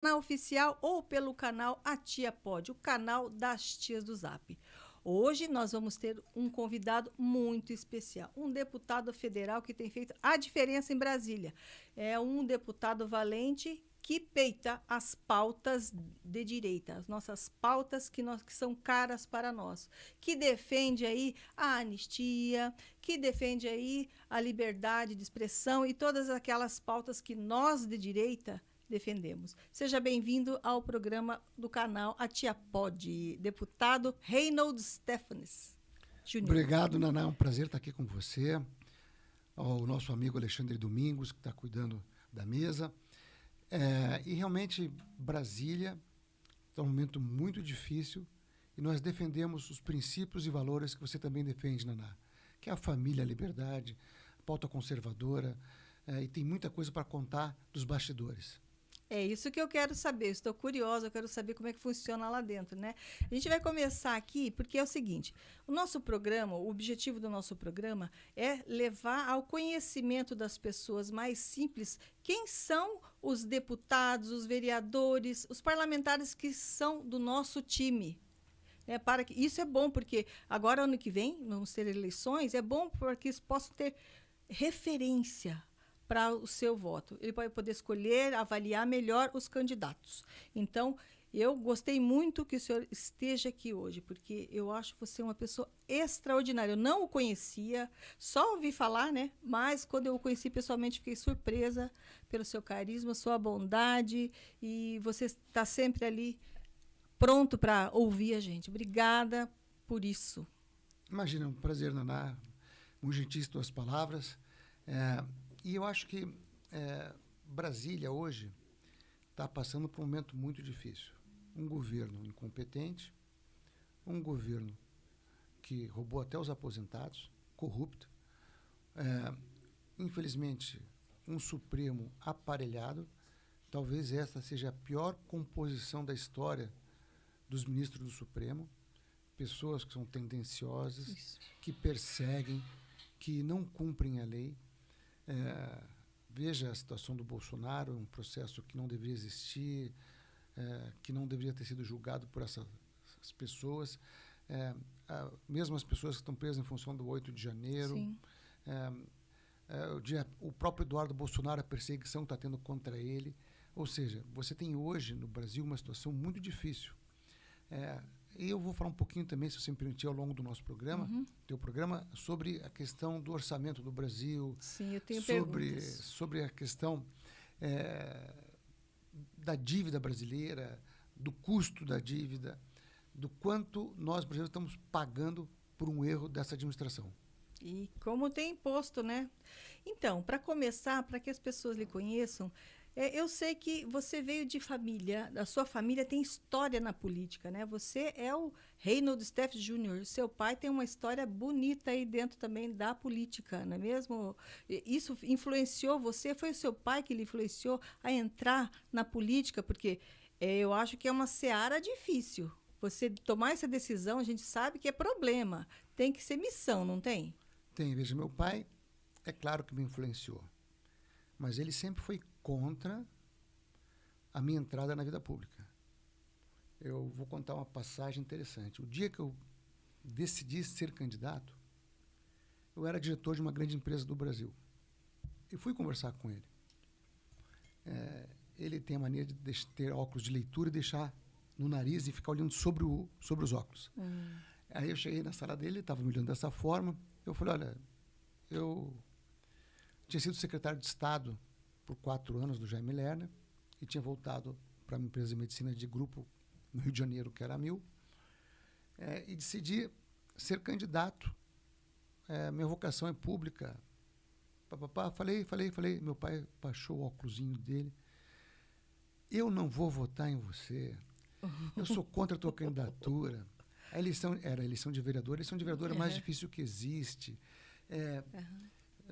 Canal oficial ou pelo canal A Tia Pode, o canal das tias do Zap. Hoje nós vamos ter um convidado muito especial, um deputado federal que tem feito a diferença em Brasília. É um deputado valente que peita as pautas de direita, as nossas pautas que são caras para nós, que defende aí a anistia, que defende aí a liberdade de expressão e todas aquelas pautas que nós de direita defendemos. Seja bem-vindo ao programa do canal A Tia Pode, deputado Reinhold Stefanes Jr. Obrigado, Naná. É um prazer estar aqui com você. Ao nosso amigo Alexandre Domingos, que está cuidando da mesa. E realmente, Brasília está um momento muito difícil e nós defendemos os princípios e valores que você também defende, Naná, que é a família, a liberdade, a pauta conservadora, e tem muita coisa para contar dos bastidores. É isso que eu quero saber, eu estou curiosa, eu quero saber como é que funciona lá dentro, né? A gente vai começar aqui porque é o seguinte, o nosso programa, o objetivo do nosso programa é levar ao conhecimento das pessoas mais simples quem são os deputados, os vereadores, os parlamentares que são do nosso time. Isso é bom, porque agora, ano que vem, vamos ter eleições, é bom para que eles possam ter referência para o seu voto. Ele vai poder escolher, avaliar melhor os candidatos. Então, eu gostei muito que o senhor esteja aqui hoje, porque eu acho você uma pessoa extraordinária. Eu não o conhecia, só ouvi falar, né? Mas quando eu o conheci pessoalmente, fiquei surpresa pelo seu carisma, sua bondade, e você está sempre ali pronto para ouvir a gente. Obrigada por isso. Imagina, um prazer, Naná. Muito gentis tuas palavras. E eu acho que Brasília hoje está passando por um momento muito difícil. Um governo incompetente, um governo que roubou até os aposentados, corrupto, infelizmente um Supremo aparelhado. Talvez esta seja a pior composição da história dos ministros do Supremo, pessoas que são tendenciosas, isso, que perseguem, que não cumprem a lei. Veja a situação do Bolsonaro, um processo que não deveria existir, que não deveria ter sido julgado por essas pessoas, mesmo as pessoas que estão presas em função do 8 de janeiro. O próprio Eduardo Bolsonaro, a perseguição que está tendo contra ele. Ou seja, você tem hoje no Brasil uma situação muito difícil. E eu vou falar um pouquinho também, se você me permitir, ao longo do nosso programa, teu programa, sobre a questão do orçamento do Brasil. Sim, eu tenho sobre a questão da dívida brasileira, do custo da dívida, do quanto nós brasileiros estamos pagando por um erro dessa administração. E como tem imposto, né? Então, para começar, para que as pessoas lhe conheçam, eu sei que você veio de família, a sua família tem história na política, né? Você é o Reinhold Stefanes Jr., seu pai tem uma história bonita aí dentro também da política, não é mesmo? Isso influenciou você? Foi o seu pai que lhe influenciou a entrar na política? Porque eu acho que é uma seara difícil. Você tomar essa decisão, a gente sabe que é problema. Tem que ser missão, não tem? Tem. Veja, meu pai, é claro que me influenciou, mas ele sempre foi contra a minha entrada na vida pública. Eu vou contar uma passagem interessante. O dia que eu decidi ser candidato, eu era diretor de uma grande empresa do Brasil. E fui conversar com ele. Ele tem a mania de ter óculos de leitura e deixar no nariz e ficar olhando sobre os óculos. Aí eu cheguei na sala dele, ele estava me olhando dessa forma. Eu falei, olha, eu tinha sido secretário de Estado por 4 anos do Jaime Lerner e tinha voltado para uma empresa de medicina de grupo no Rio de Janeiro, que era a Mil, e decidi ser candidato. Minha vocação é pública. Falei, meu pai baixou o óculosinho dele. Eu não vou votar em você. Eu sou contra a tua candidatura. Era a eleição de vereador. A eleição de vereador é a mais difícil que existe.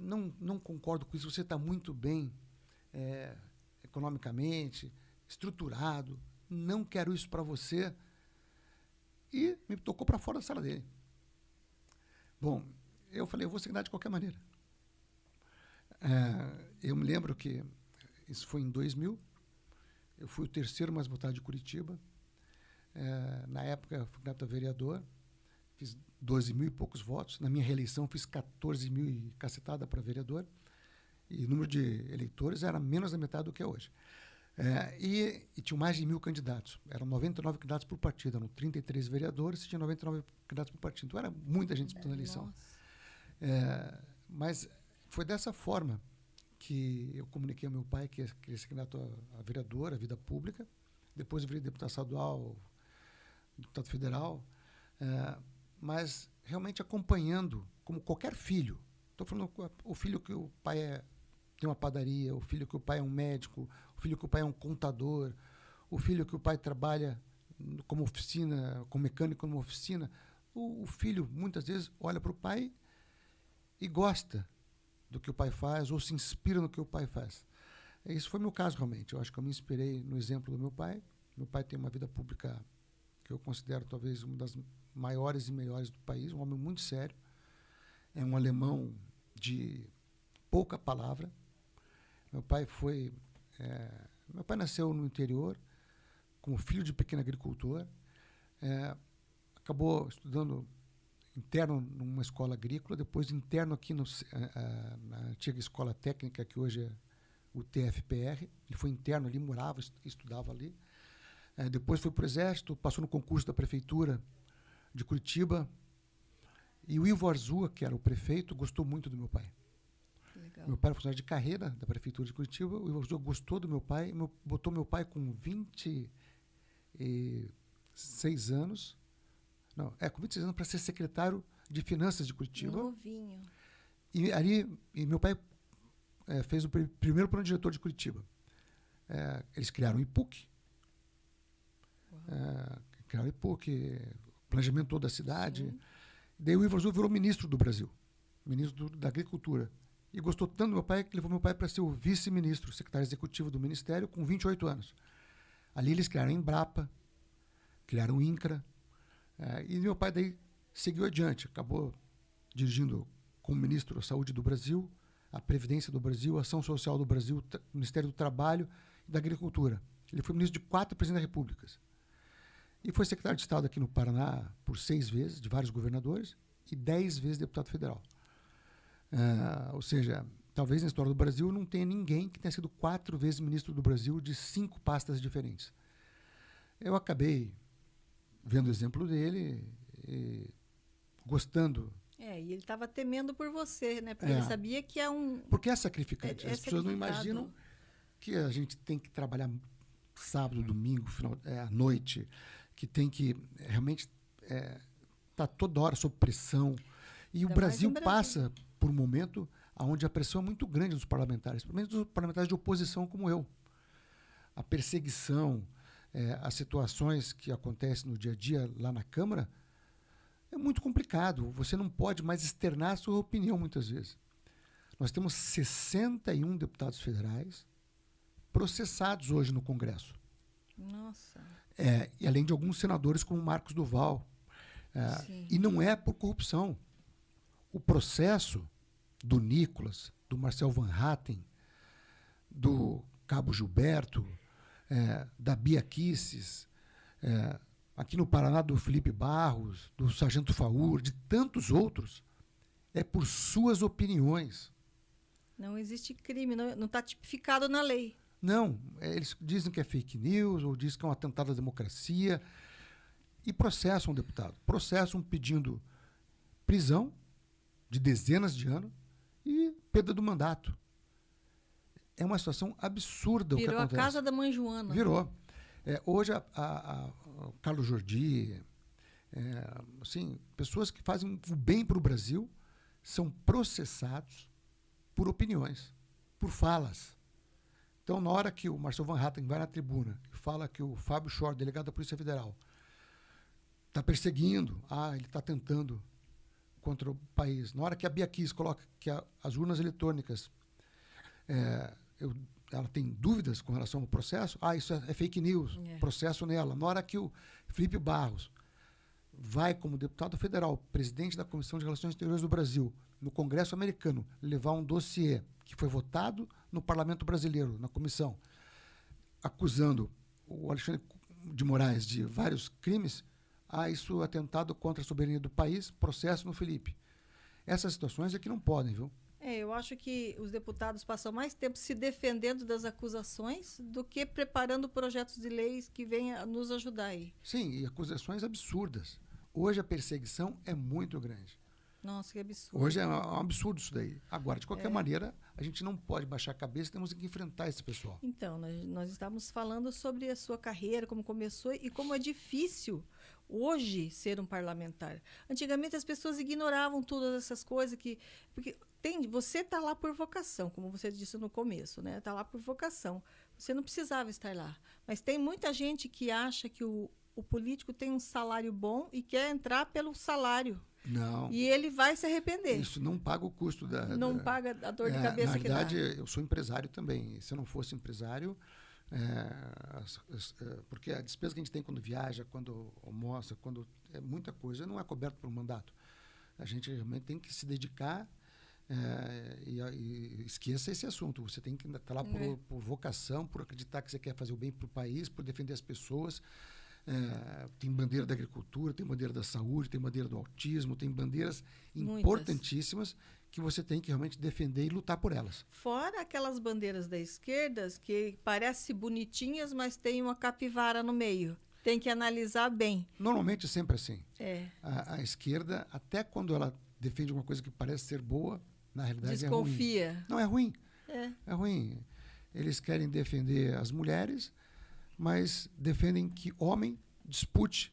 Não concordo com isso. Você está muito bem economicamente, estruturado. Não quero isso para você. E me tocou para fora da sala dele. Bom, eu falei, eu vou ser candidato de qualquer maneira. Eu me lembro que isso foi em 2000. Eu fui o terceiro mais votado de Curitiba. Na época, eu fui candidato a vereador. Fiz 12 mil e poucos votos. Na minha reeleição, fiz 14 mil e cacetada para vereador. E o número de eleitores era menos da metade do que é hoje. E tinham mais de 1.000 candidatos. Eram 99 candidatos por partido. Eram 33 vereadores e tinha 99 candidatos por partido. Então, era muita gente disputando a eleição. Mas foi dessa forma que eu comuniquei ao meu pai que queria ser candidato a vereador, a vida pública. Depois eu virei deputado estadual, deputado federal. Mas realmente acompanhando, como qualquer filho. Estou falando o filho que o pai tem uma padaria, o filho que o pai é um médico, o filho que o pai é um contador, o filho que o pai trabalha como oficina, como mecânico numa oficina. O filho, muitas vezes, olha para o pai e gosta do que o pai faz ou se inspira no que o pai faz. Isso foi meu caso, realmente. Eu acho que eu me inspirei no exemplo do meu pai. Meu pai tem uma vida pública que eu considero talvez uma das maiores e melhores do país, um homem muito sério. É um alemão de pouca palavra. Meu pai nasceu no interior, como filho de pequeno agricultor. Acabou estudando interno numa escola agrícola, depois interno aqui na antiga escola técnica, que hoje é o TFPR. Ele foi interno ali, morava, estudava ali. Depois foi para o Exército, passou no concurso da Prefeitura de Curitiba. E o Ivo Arzua, que era o prefeito, gostou muito do meu pai. Legal. Meu pai era funcionário de carreira da Prefeitura de Curitiba. O Ivo Arzua gostou do meu pai, botou meu pai com 26 anos. Não, com 26 anos para ser secretário de Finanças de Curitiba. Novinho. E meu pai fez o primeiro plano diretor de Curitiba. Eles criaram o IPUC. Criaram o IPUC, planejamento toda a cidade. Sim. Daí o Ivo Arzua virou ministro do Brasil, ministro da Agricultura. E gostou tanto do meu pai que levou meu pai para ser o vice-ministro, secretário executivo do Ministério, com 28 anos. Ali eles criaram a Embrapa, criaram o INCRA. E meu pai daí seguiu adiante, acabou dirigindo como ministro da Saúde do Brasil, a Previdência do Brasil, a Ação Social do Brasil, o Ministério do Trabalho e da Agricultura. Ele foi ministro de 4 presidentes da República. E foi secretário de Estado aqui no Paraná por 6 vezes, de vários governadores, e 10 vezes deputado federal. Ou seja, talvez na história do Brasil não tenha ninguém que tenha sido 4 vezes ministro do Brasil de 5 pastas diferentes. Eu acabei vendo o exemplo dele e gostando. E ele estava temendo por você, né? Porque ele sabia que é um... Porque é sacrificante. As pessoas não imaginam que a gente tem que trabalhar sábado, domingo, à noite, que tem que realmente tá toda hora sob pressão. E o Brasil passa por um momento onde a pressão é muito grande dos parlamentares, principalmente dos parlamentares de oposição como eu. A perseguição, as situações que acontecem no dia a dia lá na Câmara, é muito complicado. Você não pode mais externar a sua opinião muitas vezes. Nós temos 61 deputados federais processados hoje no Congresso. Nossa. E além de alguns senadores como Marcos Duval. E não é por corrupção. O processo do Nicolas, do Marcel Van Hatten, do Cabo Gilberto, da Bia Kicis, aqui no Paraná do Felipe Barros, do Sargento Faur, de tantos outros, é por suas opiniões. Não existe crime, não está tipificado na lei. Não, eles dizem que é fake news, ou dizem que é um atentado à democracia, e processam um deputado. Processam pedindo prisão de dezenas de anos e perda do mandato. É uma situação absurda o que acontece. Virou a casa da mãe Joana. Virou. Hoje, o Carlos Jordi, assim, pessoas que fazem o bem para o Brasil são processados por opiniões, por falas. Então, na hora que o Marcel Van Hatten vai na tribuna e fala que o Fábio Schor, delegado da Polícia Federal, está perseguindo, ele está tentando contra o país. Na hora que a Bia Kicis coloca que as urnas eletrônicas, ela tem dúvidas com relação ao processo, isso é fake news, processo nela. Na hora que o Felipe Barros vai, como deputado federal, presidente da Comissão de Relações Exteriores do Brasil, no Congresso americano, levar um dossiê que foi votado no Parlamento brasileiro, na comissão, acusando o Alexandre de Moraes de vários crimes, isso atentado contra a soberania do país, processo no Felipe. Essas situações é que não podem, viu? Eu acho que os deputados passam mais tempo se defendendo das acusações do que preparando projetos de leis que venham nos ajudar aí. Sim, e acusações absurdas. Hoje a perseguição é muito grande. Nossa, que absurdo. Hoje é um absurdo isso daí. Agora, de qualquer maneira, a gente não pode baixar a cabeça, temos que enfrentar esse pessoal. Então, nós estávamos falando sobre a sua carreira, como começou e como é difícil hoje ser um parlamentar. Antigamente as pessoas ignoravam todas essas coisas porque você está lá por vocação, como você disse no começo, né? Está lá por vocação. Você não precisava estar lá. Mas tem muita gente que acha que o político tem um salário bom e quer entrar pelo salário. Não. E ele vai se arrepender. Isso não paga o custo Não paga a dor de cabeça na que dá. verdade, eu sou empresário também. Se eu não fosse empresário, porque a despesa que a gente tem quando viaja, quando almoça, quando é muita coisa, não é coberto por um mandato. A gente realmente tem que se dedicar e esqueça esse assunto. Você tem que estar lá por vocação, por acreditar que você quer fazer o bem para o país, por defender as pessoas. Tem bandeira da agricultura, tem bandeira da saúde, tem bandeira do autismo, tem bandeiras importantíssimas que você tem que realmente defender e lutar por elas. Fora aquelas bandeiras da esquerda que parecem bonitinhas, mas tem uma capivara no meio. Tem que analisar bem. Normalmente é sempre assim. A esquerda, até quando ela defende uma coisa que parece ser boa, na realidade desconfia. É ruim. Não, é ruim. É ruim. Eles querem defender as mulheres, mas defendem que homem dispute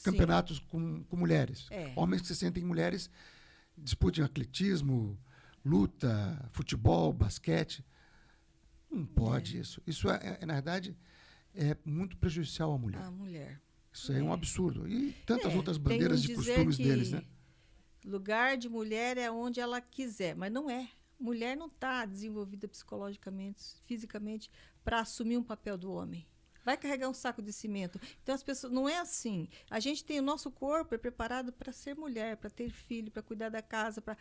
campeonatos com mulheres. Homens que se sentem mulheres disputem atletismo, luta, futebol, basquete. Não pode isso. Isso, na verdade, é muito prejudicial à mulher. A mulher. Isso é um absurdo. E tantas outras bandeiras de costumes deles, né? Lugar de mulher é onde ela quiser, mas não é. Mulher não está desenvolvida psicologicamente, fisicamente, para assumir um papel do homem. Vai carregar um saco de cimento. Então, as pessoas... Não é assim. A gente tem... O nosso corpo é preparado para ser mulher, para ter filho, para cuidar da casa, para...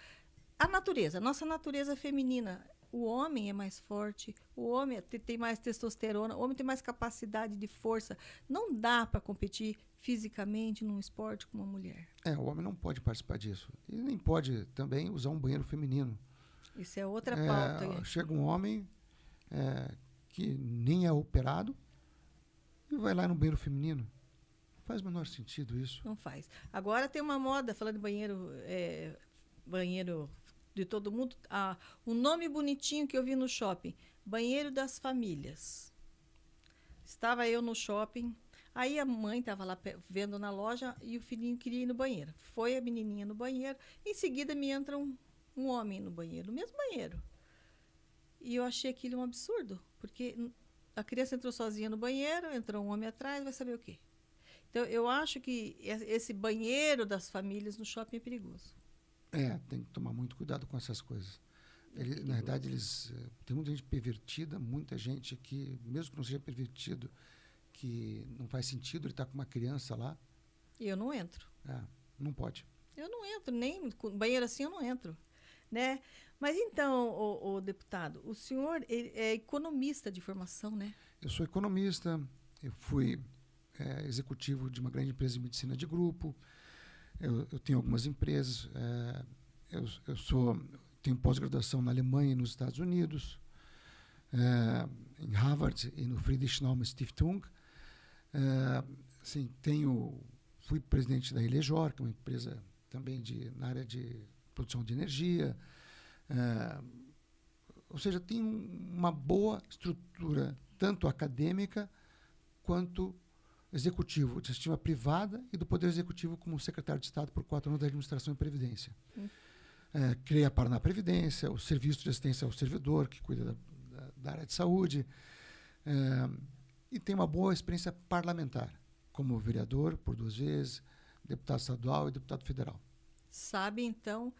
A natureza, a nossa natureza feminina. O homem é mais forte, o homem tem mais testosterona, o homem tem mais capacidade de força. Não dá para competir fisicamente num esporte com uma mulher. O homem não pode participar disso. E nem pode também usar um banheiro feminino. Isso é outra pauta. Chega um homem que nem é operado e vai lá no banheiro feminino. Não faz o menor sentido isso. Não faz. Agora tem uma moda, falando de banheiro de todo mundo, um nome bonitinho que eu vi no shopping, banheiro das famílias. Estava eu no shopping, aí a mãe estava lá vendo na loja e o filhinho queria ir no banheiro. Foi a menininha no banheiro, em seguida me entra um homem no banheiro, no mesmo banheiro. E eu achei aquilo um absurdo, porque a criança entrou sozinha no banheiro, entrou um homem atrás, vai saber o quê? Então, eu acho que esse banheiro das famílias no shopping é perigoso. Tem que tomar muito cuidado com essas coisas. Na verdade, tem muita gente pervertida, muita gente que, mesmo que não seja pervertido, que não faz sentido ele estar com uma criança lá. E eu não entro. Não pode. Eu não entro, nem com banheiro assim eu não entro. Né? Mas então, o deputado, o senhor é economista de formação, né? Eu sou economista, eu fui executivo de uma grande empresa de medicina de grupo, eu tenho algumas empresas, tenho pós-graduação na Alemanha e nos Estados Unidos, em Harvard e no Friedrich Naumann Stiftung. Fui presidente da Elejor, que é uma empresa também na área de produção de energia. Ou seja, tem uma boa estrutura, tanto acadêmica quanto executivo, de sistema privada e do Poder Executivo como secretário de Estado por 4 anos da Administração e Previdência. Criei a Paraná Previdência, o Serviço de Assistência ao Servidor, que cuida da área de saúde, e tenho uma boa experiência parlamentar, como vereador por 2 vezes, deputado estadual e deputado federal. Sabe, então,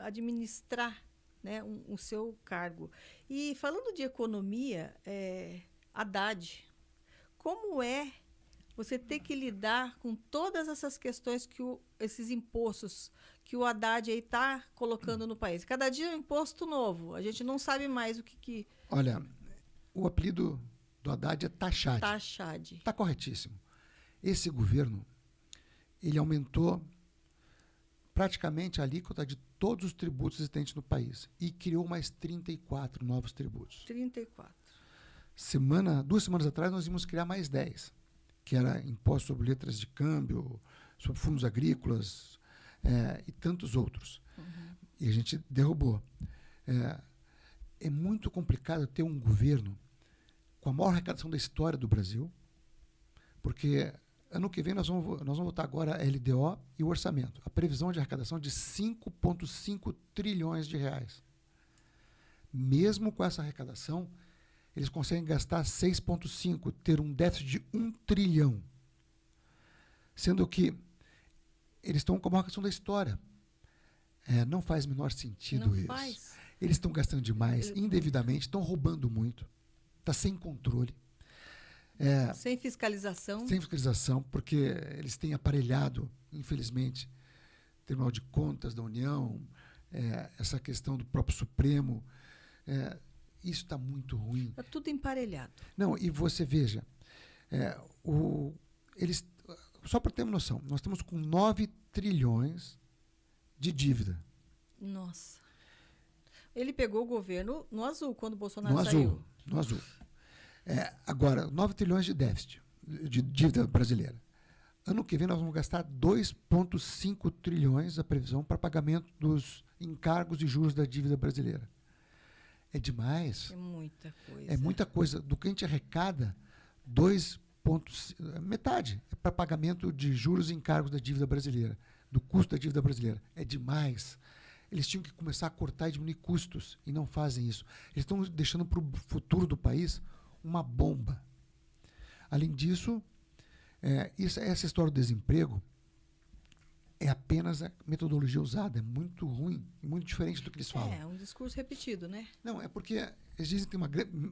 administrar, né, o seu cargo. E falando de economia, Haddad, como é você ter que lidar com todas essas questões esses impostos que o Haddad está colocando no país? Cada dia é um imposto novo, a gente não sabe mais o que... Olha, o apelido do Haddad é Taxade. Taxade. Está corretíssimo. Esse governo, ele aumentou praticamente a alíquota de todos os tributos existentes no país e criou mais 34 novos tributos. 34. 2 semanas atrás, nós íamos criar mais 10, que era imposto sobre letras de câmbio, sobre fundos agrícolas e tantos outros. Uhum. E a gente derrubou. É muito complicado ter um governo com a maior arrecadação da história do Brasil, porque ano que vem nós vamos votar agora a LDO e o orçamento. A previsão de arrecadação é de 5,5 trilhões de reais. Mesmo com essa arrecadação, eles conseguem gastar 6,5, ter um déficit de 1 trilhão. Sendo que eles estão com a maior arrecadação da história. Não faz o menor sentido não isso. Faz. Eles estão gastando demais, indevidamente, estão roubando muito. Está sem controle. Sem fiscalização. Sem fiscalização, porque eles têm aparelhado, infelizmente, o Tribunal de Contas da União, essa questão do próprio Supremo. Isso está muito ruim. Está tudo emparelhado. Não, e você veja, só para ter uma noção, nós estamos com 9 trilhões de dívida. Nossa. Ele pegou o governo no azul, quando o Bolsonaro saiu. No azul. Agora, 9 trilhões de déficit, de dívida brasileira. Ano que vem nós vamos gastar 2,5 trilhões a previsão para pagamento dos encargos e juros da dívida brasileira. É demais. É muita coisa. É muita coisa. Do que a gente arrecada, metade é para pagamento de juros e encargos da dívida brasileira, do custo da dívida brasileira. É demais. Eles tinham que começar a cortar e diminuir custos e não fazem isso. Eles estão deixando para o futuro do país uma bomba. Além disso, essa história do desemprego é apenas a metodologia usada. É muito ruim e muito diferente do que eles falam. É um discurso repetido, né? Não, é porque eles dizem que tem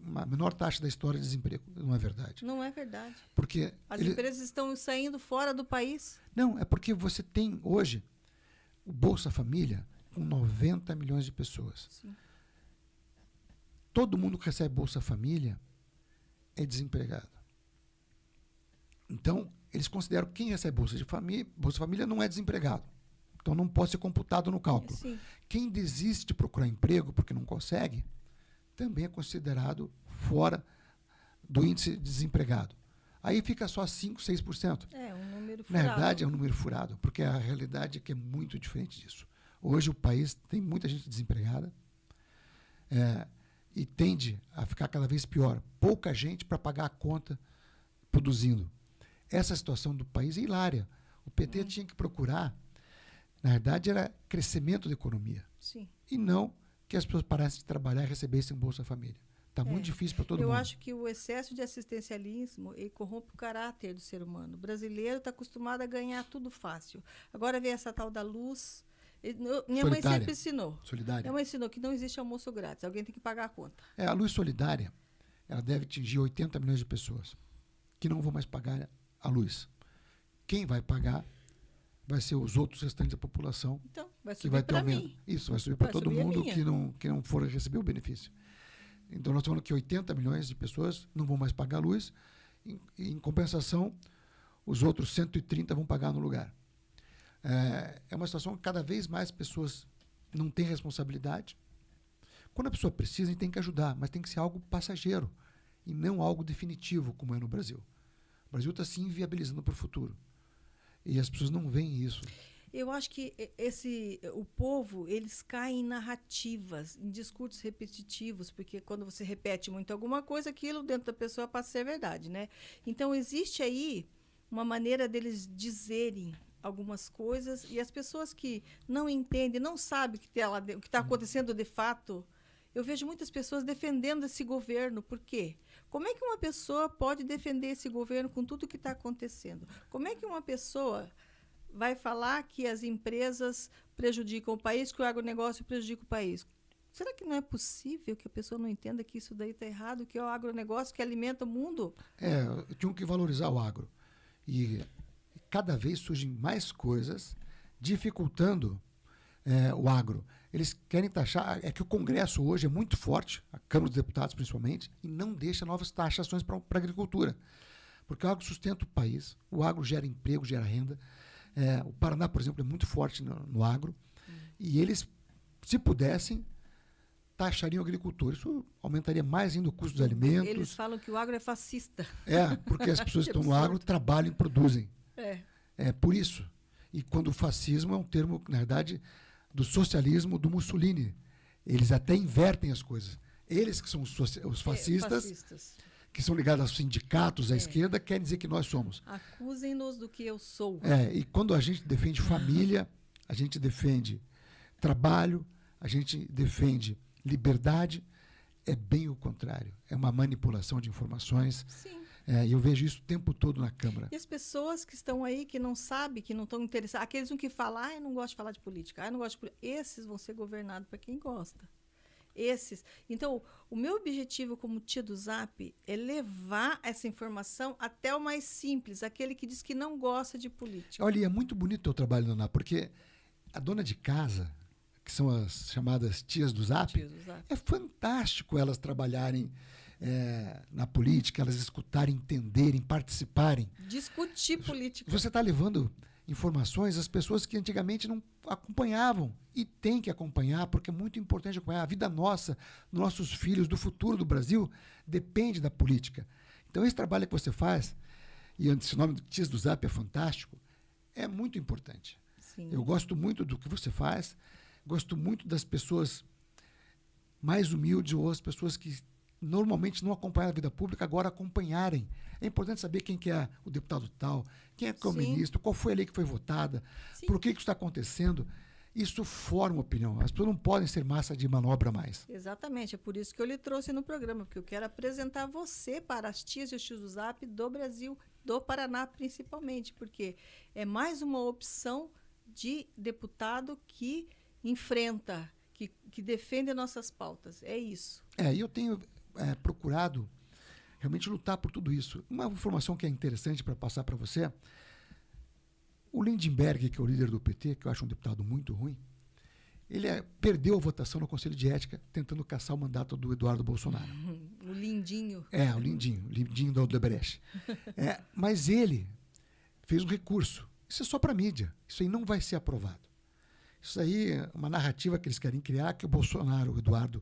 uma menor taxa da história de desemprego. Não é verdade. Não é verdade. Porque as empresas estão saindo fora do país. Não, é porque você tem hoje o Bolsa Família com 90 milhões de pessoas. Sim. Todo mundo que recebe Bolsa Família é desempregado. Então, eles consideram que quem recebe Bolsa Família não é desempregado. Então, não pode ser computado no cálculo. Sim. Quem desiste de procurar emprego porque não consegue, também é considerado fora do índice de desempregado. Aí fica só 5%, 6%. É um número furado. Na verdade, é um número furado, porque a realidade é que é muito diferente disso. Hoje o país tem muita gente desempregada e tende a ficar cada vez pior. Pouca gente para pagar a conta produzindo. Essa situação do país é hilária. O PT tinha que procurar, na verdade, era crescimento da economia. Sim. E não que as pessoas parassem de trabalhar e recebessem Bolsa Família. Está muito difícil para todo mundo. Eu acho que o excesso de assistencialismo ele corrompe o caráter do ser humano. O brasileiro está acostumado a ganhar tudo fácil. Agora vem essa tal da luz. Minha mãe sempre ensinou. Solidária. Minha mãe ensinou que não existe almoço grátis. Alguém tem que pagar a conta. A luz solidária, ela deve atingir 80 milhões de pessoas que não vão mais pagar a luz. Quem vai pagar vai ser os outros restantes da população. Então, vai subir para mim. Isso, vai subir para todo mundo que não for receber o benefício. Então, nós estamos falando que 80 milhões de pessoas não vão mais pagar a luz. Em compensação, os outros 130 vão pagar no lugar. É uma situação que cada vez mais pessoas não têm responsabilidade. Quando a pessoa precisa, a gente tem que ajudar, mas tem que ser algo passageiro e não algo definitivo, como é no Brasil. O Brasil está se inviabilizando para o futuro. E as pessoas não veem isso. Eu acho que o povo, eles caem em narrativas, em discursos repetitivos, porque quando você repete muito alguma coisa, aquilo dentro da pessoa passa a ser verdade, né? Então, existe aí uma maneira deles dizerem algumas coisas e as pessoas que não entendem, não sabem o que está acontecendo de fato. Eu vejo muitas pessoas defendendo esse governo. Por quê? Como é que uma pessoa pode defender esse governo com tudo o que está acontecendo? Como é que uma pessoa vai falar que as empresas prejudicam o país, que o agronegócio prejudica o país? Será que não é possível que a pessoa não entenda que isso daí está errado, que é o agronegócio que alimenta o mundo? Tinham que valorizar o agro. E cada vez surgem mais coisas dificultando o agro. Eles querem taxar. É que o Congresso hoje é muito forte, a Câmara dos Deputados principalmente, e não deixa novas taxações para a agricultura. Porque o agro sustenta o país, o agro gera emprego, gera renda. O Paraná, por exemplo, é muito forte no agro. E eles, se pudessem, taxariam o agricultor. Isso aumentaria mais ainda o custo dos alimentos. Eles falam que o agro é fascista. Porque as pessoas que estão no agro trabalham e produzem. É por isso. E quando o fascismo é um termo, na verdade, do socialismo do Mussolini. Eles até invertem as coisas. Eles que são os fascistas, que são ligados aos sindicatos, à esquerda, querem dizer que nós somos. Acusem-nos do que eu sou. E quando a gente defende família, a gente defende trabalho, a gente defende liberdade, é bem o contrário. É uma manipulação de informações. Sim. Eu vejo isso o tempo todo na Câmara. E as pessoas que estão aí, que não sabem, que não estão interessadas, aqueles que falam, eu não gosto de falar de política, eu não gosto de política, esses vão ser governados para quem gosta. Esses. Então, o meu objetivo como tia do Zap é levar essa informação até o mais simples, aquele que diz que não gosta de política. Olha, é muito bonito o teu trabalho, Naná, porque a dona de casa, que são as chamadas tias do Zap, é fantástico elas trabalharem na política, elas escutarem, entenderem, participarem. Discutir política. Você está levando informações às pessoas que antigamente não acompanhavam e tem que acompanhar, porque é muito importante acompanhar. A vida nossa, nossos filhos, do futuro do Brasil, depende da política. Então, esse trabalho que você faz, e esse nome de Tias do Zap é fantástico, é muito importante. Sim. Eu gosto muito do que você faz, gosto muito das pessoas mais humildes ou as pessoas que normalmente não acompanham a vida pública, agora acompanharem. É importante saber quem que é o deputado tal, quem é que é o ministro, qual foi a lei que foi votada, por que isso está acontecendo. Isso forma opinião. As pessoas não podem ser massa de manobra mais. Exatamente. É por isso que eu lhe trouxe no programa, porque eu quero apresentar você para as tias e os tios do Zap do Brasil, do Paraná principalmente, porque é mais uma opção de deputado que enfrenta, que defende nossas pautas. É isso. E eu tenho procurado realmente lutar por tudo isso. Uma informação que é interessante para passar para você: o Lindenberg, que é o líder do PT, que eu acho um deputado muito ruim, ele perdeu a votação no Conselho de Ética tentando caçar o mandato do Eduardo Bolsonaro. O Lindinho. O Lindinho da Odebrecht. Mas ele fez um recurso. Isso é só para a mídia. Isso aí não vai ser aprovado. Isso aí é uma narrativa que eles querem criar, que o Bolsonaro, o Eduardo,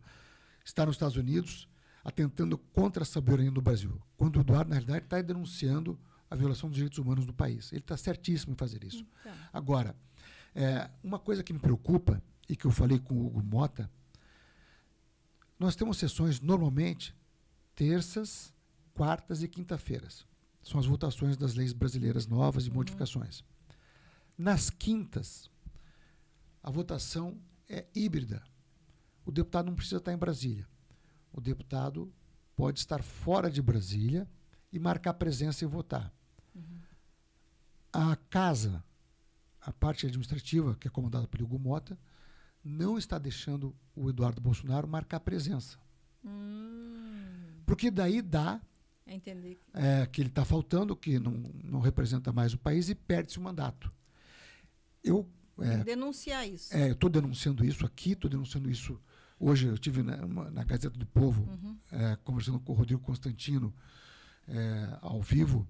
está nos Estados Unidos atentando contra a soberania do Brasil. Quando o Eduardo, na realidade, está denunciando a violação dos direitos humanos do país. Ele está certíssimo em fazer isso. Então. Agora, uma coisa que me preocupa, e que eu falei com o Hugo Mota, nós temos sessões normalmente terças, quartas e quinta-feiras. São as votações das leis brasileiras novas e modificações. Nas quintas, a votação é híbrida. O deputado não precisa estar em Brasília. O deputado pode estar fora de Brasília e marcar presença e votar. A casa, a parte administrativa, que é comandada pelo Hugo Mota, não está deixando o Eduardo Bolsonaro marcar presença. Porque daí dá que ele está faltando, que não representa mais o país e perde-se o mandato. Denunciar isso. Eu estou denunciando isso aqui, estou denunciando isso. Hoje eu estive na Gazeta do Povo, conversando com o Rodrigo Constantino, ao vivo.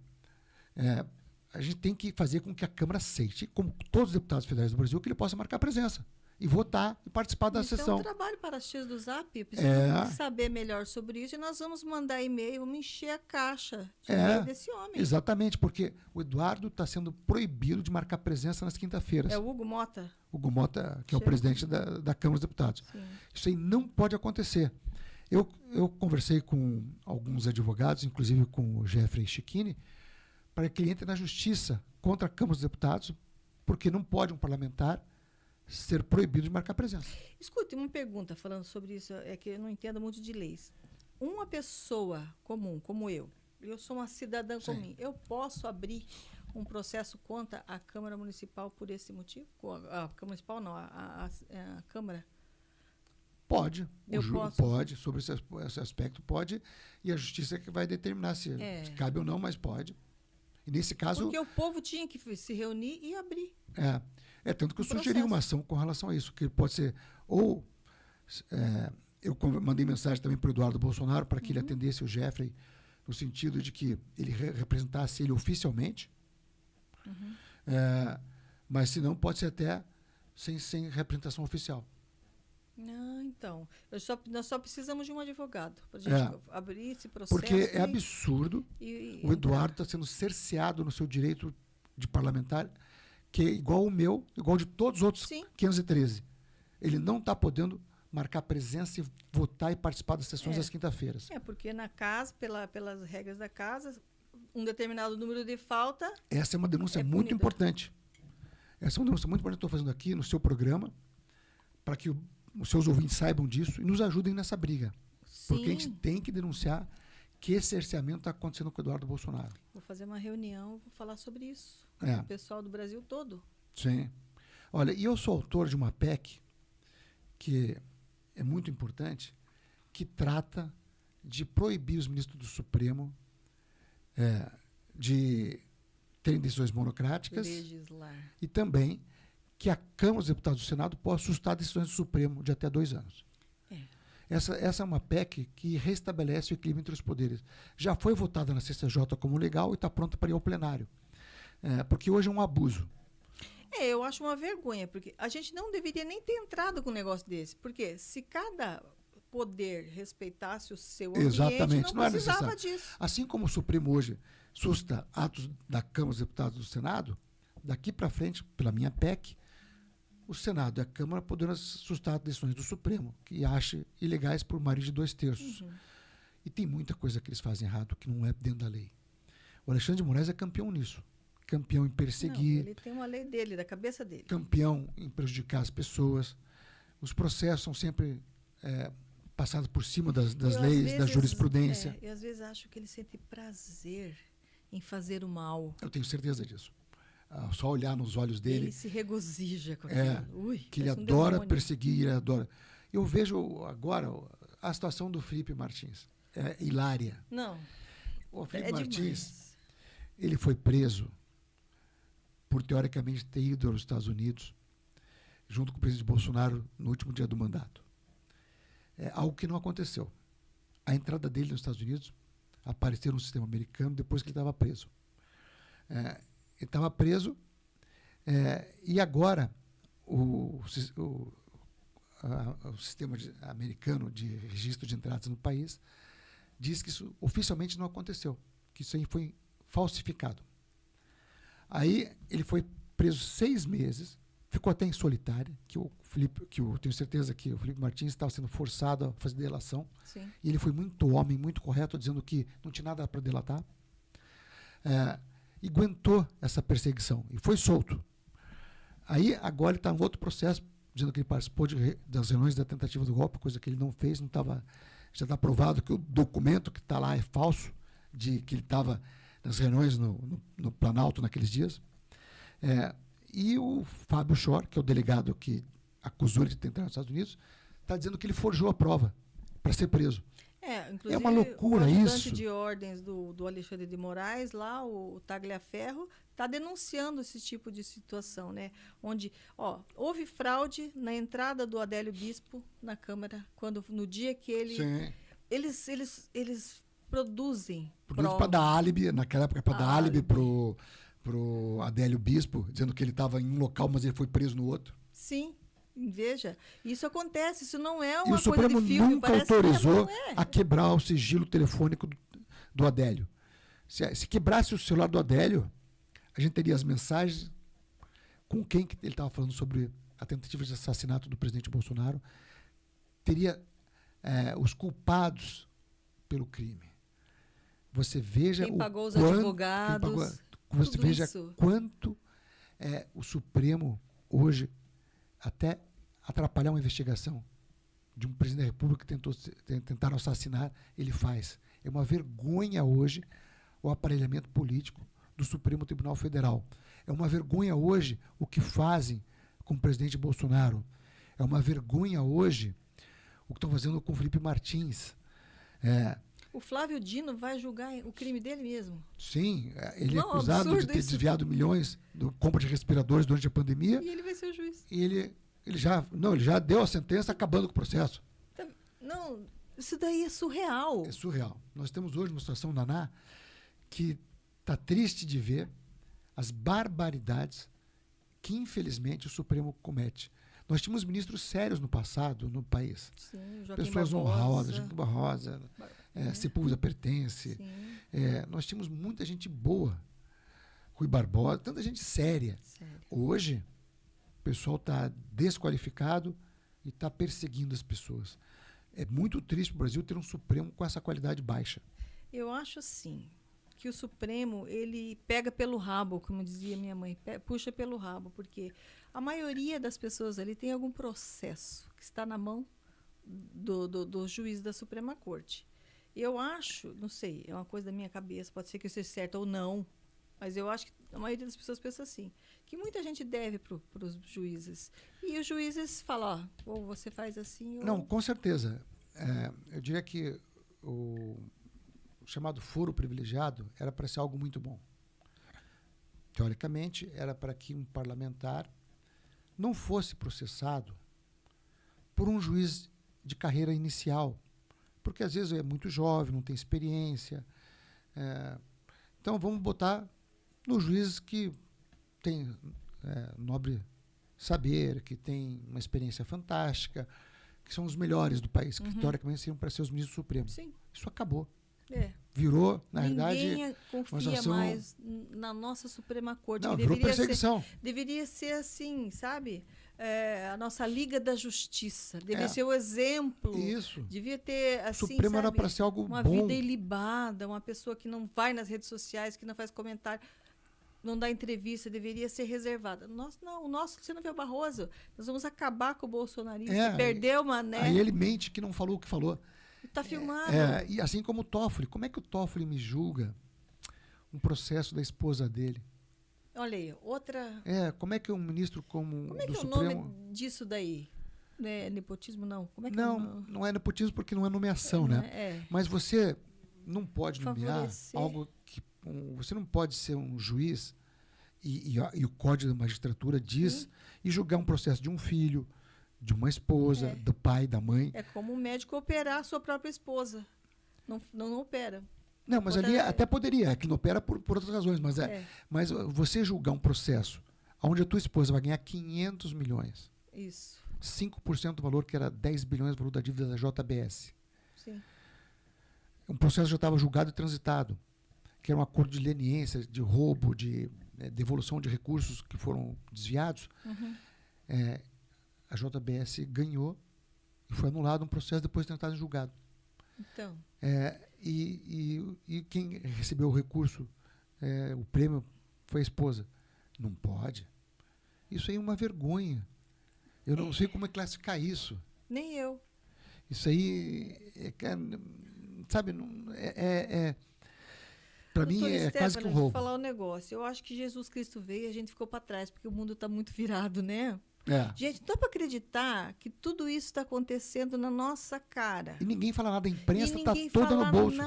A gente tem que fazer com que a Câmara aceite, como todos os deputados federais do Brasil, que ele possa marcar presença e votar e participar da sessão. É um trabalho para as tias do Zap. Precisamos saber melhor sobre isso e nós vamos mandar e-mail, vamos encher a caixa de e-mail desse homem. Exatamente, porque o Eduardo está sendo proibido de marcar presença nas quinta-feiras. É o Hugo Mota? Hugo Mota, que é o presidente da Câmara dos Deputados. Sim. Isso aí não pode acontecer. Eu conversei com alguns advogados, inclusive com o Jeffrey Chiquini, para que ele entre na justiça contra a Câmara dos Deputados, porque não pode um parlamentar ser proibido de marcar presença. Escute, uma pergunta falando sobre isso, é que eu não entendo muito de leis. Uma pessoa comum, como eu sou uma cidadã comum, eu posso abrir um processo contra a Câmara Municipal por esse motivo? A Câmara Municipal não, a Câmara? Pode. Posso? Pode, sobre esse aspecto pode, e a justiça é que vai determinar se cabe ou não, mas pode. E nesse caso... Porque o povo tinha que se reunir e abrir. Tanto que eu sugeri uma ação com relação a isso, que pode ser, ou eu mandei mensagem também para o Eduardo Bolsonaro para que ele atendesse o Jeffrey, no sentido de que ele representasse ele oficialmente, mas se não, pode ser até sem representação oficial. Então, nós só precisamos de um advogado para a gente abrir esse processo. Porque é absurdo o Eduardo está sendo cerceado no seu direito de parlamentar, que é igual o meu, igual de todos os outros 513. Ele não está podendo marcar presença e votar e participar das sessões às quinta-feiras. Porque na casa, pelas regras da casa, um determinado número de falta... Essa é uma denúncia muito importante. Essa é uma denúncia muito importante que eu estou fazendo aqui no seu programa, para que os seus ouvintes saibam disso e nos ajudem nessa briga. Sim. Porque a gente tem que denunciar que esse cerceamento está acontecendo com o Eduardo Bolsonaro. Vou fazer uma reunião, vou falar sobre isso. Com o pessoal do Brasil todo. Sim. Olha, e eu sou autor de uma PEC que é muito importante, que trata de proibir os ministros do Supremo de terem decisões monocráticas. Legislar. E também que a Câmara dos Deputados do Senado possa sustar decisões do Supremo de até 2 anos. Essa é uma PEC que restabelece o equilíbrio entre os poderes. Já foi votada na CCJ como legal e está pronta para ir ao plenário. Porque hoje é um abuso. Eu acho uma vergonha, porque a gente não deveria nem ter entrado com um negócio desse. Porque se cada poder respeitasse o seu ambiente, não precisava disso. Assim como o Supremo hoje susta atos da Câmara dos Deputados do Senado, daqui para frente, pela minha PEC, o Senado e a Câmara poderão sustar decisões do Supremo, que ache ilegais por maioria de 2/3. E tem muita coisa que eles fazem errado que não é dentro da lei. O Alexandre de Moraes é campeão nisso. Campeão em perseguir. Não, ele tem uma lei dele, da cabeça dele. Campeão em prejudicar as pessoas. Os processos são sempre passados por cima das leis, da jurisprudência. Eu às vezes acho que ele sente prazer em fazer o mal. Eu tenho certeza disso. Só olhar nos olhos dele. Ele se regozija com aquilo. Que ele adora perseguir, ele adora. Eu vejo agora a situação do Felipe Martins. É hilária. Não. O Felipe Martins, ele foi preso por, teoricamente, ter ido aos Estados Unidos junto com o presidente Bolsonaro no último dia do mandato. É algo que não aconteceu. A entrada dele nos Estados Unidos apareceu no sistema americano depois que ele estava preso. Ele estava preso e agora o sistema americano de registro de entradas no país diz que isso oficialmente não aconteceu, que isso aí foi falsificado. Aí ele foi preso 6 meses, ficou até em solitária, eu tenho certeza que o Felipe Martins estava sendo forçado a fazer delação. Sim. E ele foi muito homem, muito correto, dizendo que não tinha nada para delatar. E aguentou essa perseguição e foi solto. Aí agora ele está em outro processo, dizendo que ele participou das reuniões da tentativa do golpe, coisa que ele não fez, já está provado que o documento que está lá é falso, de que ele estava nas reuniões no Planalto naqueles dias. E o Fábio Schor, que é o delegado que acusou ele de ter entrado nos Estados Unidos, está dizendo que ele forjou a prova para ser preso. Inclusive, é uma loucura isso. O ajudante de ordens do Alexandre de Moraes, lá, o Tagliaferro, está denunciando esse tipo de situação, né? Onde houve fraude na entrada do Adélio Bispo na Câmara, no dia que ele... Sim. Eles produzem para dar álibi, naquela época, para dar álibi pro Adélio Bispo, dizendo que ele estava em um local, mas ele foi preso no outro. Sim. Veja, isso acontece, isso não é uma coisa de filme. E o Supremo nunca autorizou a quebrar o sigilo telefônico do Adélio. Se quebrasse o celular do Adélio, a gente teria as mensagens com quem que ele estava falando sobre a tentativa de assassinato do presidente Bolsonaro, teria os culpados pelo crime. Você veja quem pagou os advogados. Você veja quanto o Supremo hoje até atrapalhar uma investigação de um presidente da República que tentaram assassinar, ele faz. É uma vergonha hoje o aparelhamento político do Supremo Tribunal Federal. É uma vergonha hoje o que fazem com o presidente Bolsonaro. É uma vergonha hoje o que estão fazendo com o Felipe Martins. O Flávio Dino vai julgar o crime dele mesmo. Sim, ele é Não, acusado de absurdo ter isso. desviado milhões da compra de respiradores durante a pandemia. E ele vai ser o juiz. E ele já deu a sentença acabando com o processo. Não, isso daí é surreal. É surreal. Nós temos hoje uma situação, Naná, que está triste de ver as barbaridades que, infelizmente, o Supremo comete. Nós tínhamos ministros sérios no passado no país. Sim, Joaquim Pessoas Barbosa. honrosas, Joaquim Barbosa, Sepúlveda Pertence. Sim. Nós tínhamos muita gente boa. Rui Barbosa, tanta gente séria. Sério. Hoje, o pessoal está desqualificado e está perseguindo as pessoas. É muito triste o Brasil ter um Supremo com essa qualidade baixa. Eu acho assim, que o Supremo, ele pega pelo rabo, como dizia minha mãe, puxa pelo rabo, porque a maioria das pessoas ali tem algum processo que está na mão do juiz da Suprema Corte. Eu acho, não sei, é uma coisa da minha cabeça, pode ser que eu esteja certa ou não, mas eu acho que a maioria das pessoas pensa assim, que muita gente deve para os juízes. E os juízes falam, ou você faz assim... Ou... Não, com certeza. Eu diria que o chamado foro privilegiado era para ser algo muito bom. Teoricamente, era para que um parlamentar não fosse processado por um juiz de carreira inicial, porque às vezes é muito jovem, não tem experiência. Então, vamos botar nos juízes que têm nobre saber, que têm uma experiência fantástica, que são os melhores do país, que teoricamente seriam para ser os ministros supremos. Sim. Isso acabou. Ninguém Virou, na verdade... Ninguém confia mais na nossa Suprema Corte. Não, que virou perseguição. Deveria ser assim, sabe? A nossa Liga da Justiça. Deveria É. ser o exemplo. Isso. Devia ter, O assim, Supremo era sabe, para ser algo uma bom. vida ilibada, uma pessoa que não vai nas redes sociais, que não faz comentário, não dá entrevista, deveria ser reservada. O nosso, você não vê o Barroso. Nós vamos acabar com o bolsonarista. Perdeu, mané. Aí ele mente que não falou o que falou. Está filmado. E assim como o Toffoli. Como é que o Toffoli me julga um processo da esposa dele? Olha aí, outra... Como é que um ministro como Como é do que é o Supremo... nome disso daí? Não é nepotismo, não? Como é que Não é nepotismo porque não é nomeação, né? Mas você não pode nomear Favorecer. algo que... você não pode ser um juiz e o Código da Magistratura diz e julgar um processo de um filho, de uma esposa, do pai, da mãe. É como um médico operar a sua própria esposa. Não opera. Não, mas ali até poderia, que não opera por outras razões, mas você julgar um processo onde a tua esposa vai ganhar 500 milhões, Isso. 5% do valor, que era 10 bilhões, o valor da dívida da JBS. Sim. Um processo já estava julgado e transitado, que era um acordo de leniência, de roubo, de devolução de recursos que foram desviados. A JBS ganhou e foi anulado um processo depois de ter estado julgado. Então. E quem recebeu o recurso, o prêmio, foi a esposa. Não pode. Isso aí é uma vergonha. Eu não sei como classificar isso. Nem eu. Isso aí, sabe, para mim é quase que um roubo. Vou falar um negócio. Eu acho que Jesus Cristo veio e a gente ficou para trás, porque o mundo está muito virado, né? Gente, não dá para acreditar que tudo isso está acontecendo na nossa cara. E ninguém fala nada, a imprensa está ninguém toda fala no bolso.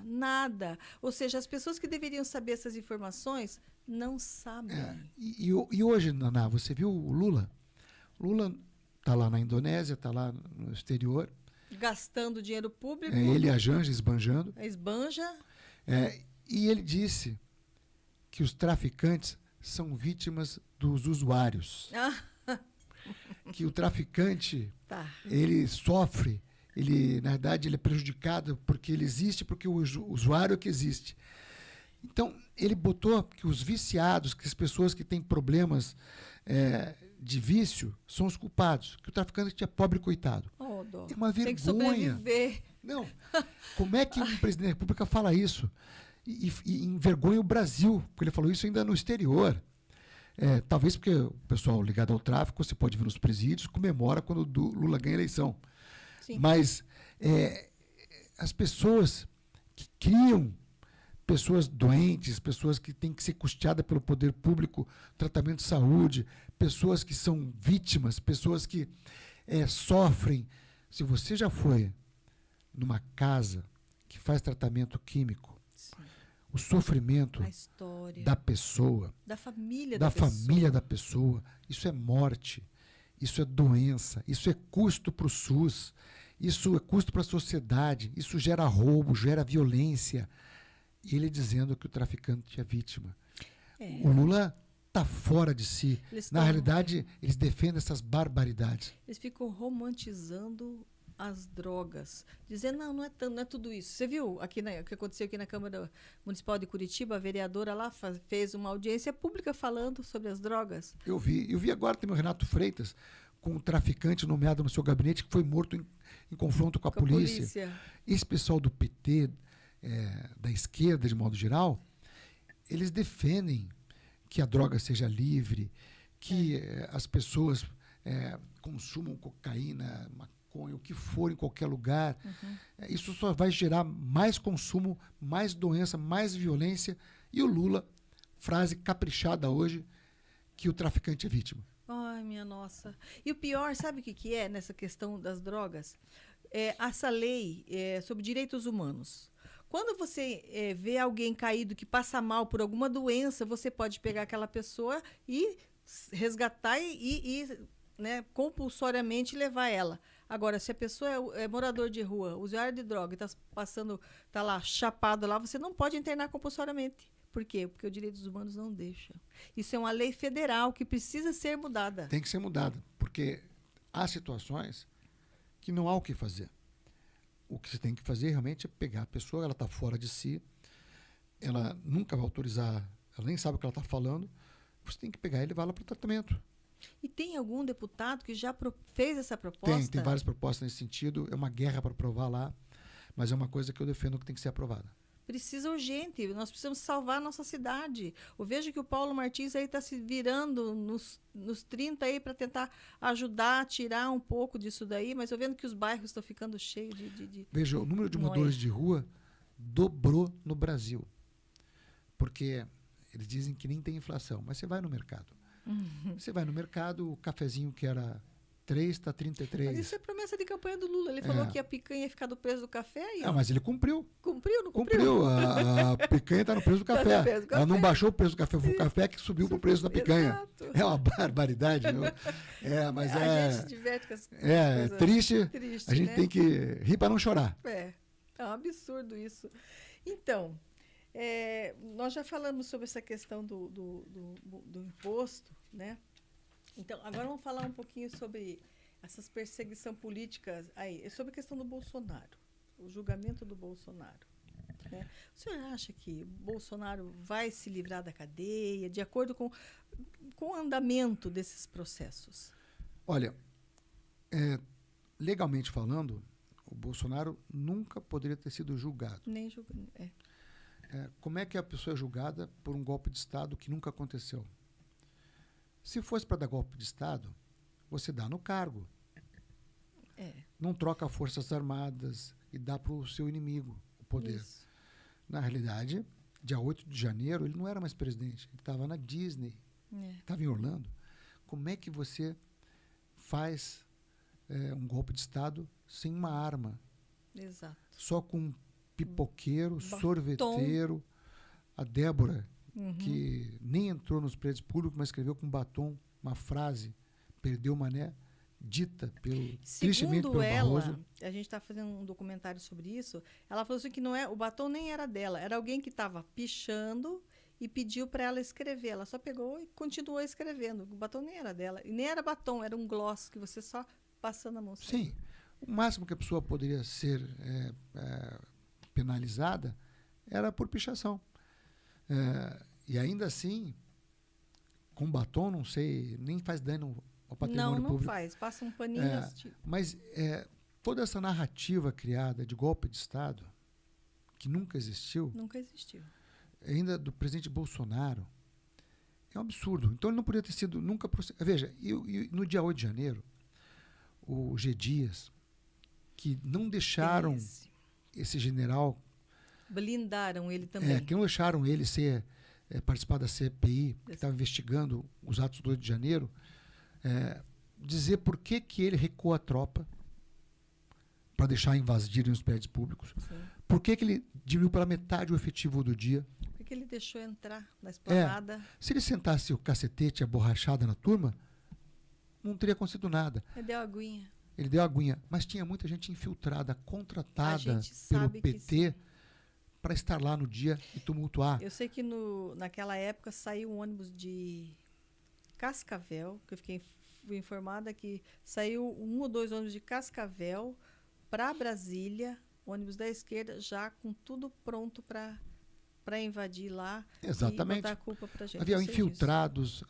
Nada. Ou seja, as pessoas que deveriam saber essas informações não sabem. E hoje, Naná, você viu o Lula? O Lula está lá na Indonésia, está lá no exterior. Gastando dinheiro público. Ele e a Janja esbanjando. Esbanja. E ele disse que os traficantes são vítimas dos usuários. Que o traficante, ele sofre, na verdade, ele é prejudicado porque ele existe, porque o usuário é que existe. Então, ele botou que os viciados, que as pessoas que têm problemas de vício, são os culpados, que o traficante é pobre coitado. É uma vergonha. Tem que sobreviver. Não. Como é que um presidente da República fala isso? E envergonha o Brasil, porque ele falou isso ainda no exterior. Talvez porque o pessoal ligado ao tráfico, você pode ver nos presídios, comemora quando o Lula ganha a eleição. Sim. Mas as pessoas que criam pessoas doentes, pessoas que têm que ser custeadas pelo poder público, tratamento de saúde, pessoas que são vítimas, pessoas que sofrem. Se você já foi numa casa que faz tratamento químico, Sim. o sofrimento A história. da pessoa, Da família da da pessoa. família da pessoa, isso é morte, isso é doença, isso é custo para o SUS, isso é custo para a sociedade, isso gera roubo, gera violência. E ele dizendo que o traficante é vítima. É. O Lula está fora de si. Eles Na tão- realidade, eles defendem essas barbaridades. Eles ficam romantizando as drogas, dizendo, não é tanto, não é tudo isso. Você viu o que aconteceu aqui na Câmara Municipal de Curitiba? A vereadora lá fez uma audiência pública falando sobre as drogas. Eu vi agora também o Renato Freitas, com um traficante nomeado no seu gabinete, que foi morto em confronto com a polícia. Esse pessoal do PT, da esquerda, de modo geral, eles defendem que a droga seja livre, que as pessoas consumam cocaína, maconha, o que for em qualquer lugar. Isso só vai gerar mais consumo, mais doença, mais violência. E o Lula, frase caprichada hoje, que o traficante é vítima. Ai, minha nossa. E o pior, sabe o que é nessa questão das drogas? Essa lei sobre direitos humanos. Quando você vê alguém caído que passa mal por alguma doença, você pode pegar aquela pessoa e resgatar e né, compulsoriamente levar ela. Agora, se a pessoa é morador de rua, usuário de droga, está lá chapado lá, você não pode internar compulsoriamente. Por quê? Porque os direitos humanos não deixam. Isso é uma lei federal que precisa ser mudada. Tem que ser mudada, porque há situações que não há o que fazer. O que você tem que fazer realmente é pegar a pessoa, ela está fora de si, ela nunca vai autorizar, ela nem sabe o que ela está falando, você tem que pegar e levar ela para o tratamento. E tem algum deputado que já fez essa proposta? Tem várias propostas nesse sentido, é uma guerra para aprovar lá, mas é uma coisa que eu defendo que tem que ser aprovada. Precisa urgente, nós precisamos salvar a nossa cidade. Eu vejo que o Paulo Martins aí está se virando nos 30 aí para tentar ajudar a tirar um pouco disso daí, mas eu vendo que os bairros estão ficando cheios de... Veja, o número de moradores de rua dobrou no Brasil, porque eles dizem que nem tem inflação, mas você vai no mercado. Você vai no mercado, o cafezinho que era 3 está 33. Mas isso é promessa de campanha do Lula. Ele falou que a picanha ia ficar do preço do café. E, mas ele cumpriu. Cumpriu, não cumpriu? A picanha está no preço do café. Ela não baixou o preço do café, foi o café que subiu para o preço da picanha. Exato. É uma barbaridade. Mas a gente se diverte com as coisas. É triste. A gente, né? tem que rir para não chorar. É um absurdo isso. Então, nós já falamos sobre essa questão do imposto, né? Então, agora vamos falar um pouquinho sobre essas perseguições políticas aí, sobre a questão do Bolsonaro, o julgamento do Bolsonaro. Né? O senhor acha que o Bolsonaro vai se livrar da cadeia de acordo com o andamento desses processos? Olha, legalmente falando, o Bolsonaro nunca poderia ter sido julgado. Nem julgado. Como é que a pessoa é julgada por um golpe de Estado que nunca aconteceu? Se fosse para dar golpe de Estado, você dá no cargo. Não troca Forças Armadas e dá para o seu inimigo o poder. Isso. Na realidade, dia 8 de janeiro, ele não era mais presidente. Ele estava na Disney. Estava em Orlando. Como é que você faz um golpe de Estado sem uma arma? Exato. Só com um pipoqueiro, sorveteiro. A Débora, que nem entrou nos prédios públicos, mas escreveu com batom uma frase, perdeu o mané, dita tristemente pelo Barroso. A gente está fazendo um documentário sobre isso, ela falou assim que o batom nem era dela, era alguém que estava pichando e pediu para ela escrever. Ela só pegou e continuou escrevendo. O batom nem era dela. E nem era batom, era um gloss que você só passando a mão. Sim. O máximo que a pessoa poderia ser penalizada era por pichação. E ainda assim, com batom, não sei, nem faz dano ao patrimônio público. Não faz, passa um paninho. Mas toda essa narrativa criada de golpe de Estado, que nunca existiu, ainda do presidente Bolsonaro, é um absurdo. Então ele não poderia ter sido nunca... Veja, no dia 8 de janeiro, o G. Dias, que não deixaram esse general... Blindaram ele também. Que não deixaram ele participar da CPI, que estava investigando os atos do 8 de janeiro, dizer por que ele recuou a tropa para deixar invadirem os prédios públicos, Por que ele diminuiu pela metade o efetivo do dia? Porque ele deixou entrar na esplanada. Se ele sentasse o cacetete, a borrachada na turma, não teria acontecido nada. Ele deu aguinha. Ele deu aguinha. Mas tinha muita gente infiltrada, contratada pelo PT para estar lá no dia e tumultuar. Eu sei que naquela época saiu um ônibus de Cascavel, que eu fui informada que saiu 1 ou 2 ônibus de Cascavel para Brasília, ônibus da esquerda, já com tudo pronto para invadir lá. Exatamente. E botar a culpa pra gente. Havia infiltrados,